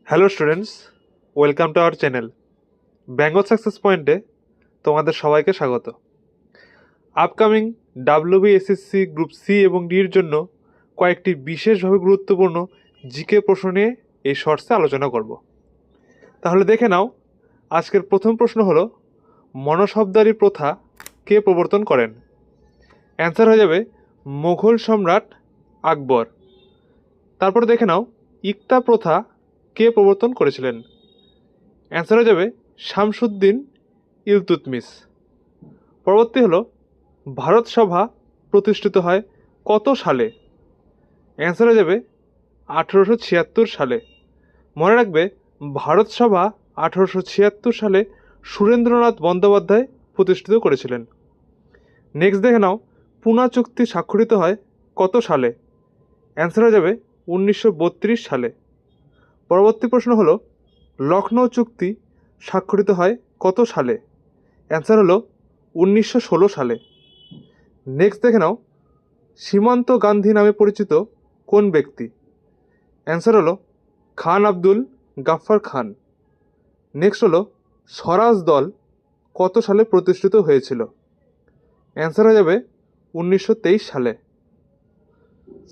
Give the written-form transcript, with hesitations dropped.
Hello students, welcome to our channel Bengal success পয়েন্টে তোমাদের সবাইকে স্বাগত। আপকামিং WBSSC গ্রুপ সি এবং ডির জন্য কয়েকটি বিশেষভাবে গুরুত্বপূর্ণ জিকে প্রশ্ন নিয়ে এই শর্টসে আলোচনা করব। তাহলে দেখে নাও, আজকের প্রথম প্রশ্ন হলো মনসবদারি প্রথা কে প্রবর্তন করেন? অ্যান্সার হয়ে যাবে মুঘল সম্রাট আকবর। তারপরে দেখে নাও, ইকতা প্রথা কে প্রবর্তন করেছিলেন? অ্যান্সার হয়ে যাবে শামসুদ্দিন ইলতুৎমিশ। পরবর্তী হলো ভারত সভা প্রতিষ্ঠিত হয় কত সালে? অ্যান্সার হয়ে যাবে 1876 সালে। মনে রাখবে, ভারত সভা 1876 সালে সুরেন্দ্রনাথ বন্দ্যোপাধ্যায় প্রতিষ্ঠিত করেছিলেন। নেক্সট দেখে নাও, পুনা চুক্তি স্বাক্ষরিত হয় কত সালে? অ্যান্সার হয়ে যাবে 1932 সালে। পরবর্তী প্রশ্ন হলো লখনৌ চুক্তি স্বাক্ষরিত হয় কত সালে? অ্যান্সার হলো 1916 সালে। নেক্সট দেখে নাও, সীমান্ত গান্ধী নামে পরিচিত কোন ব্যক্তি? অ্যান্সার হলো খান আব্দুল গাফফার খান। নেক্সট হলো স্বরাজ দল কত সালে প্রতিষ্ঠিত হয়েছিল? অ্যান্সার হয়ে যাবে 1923 সালে।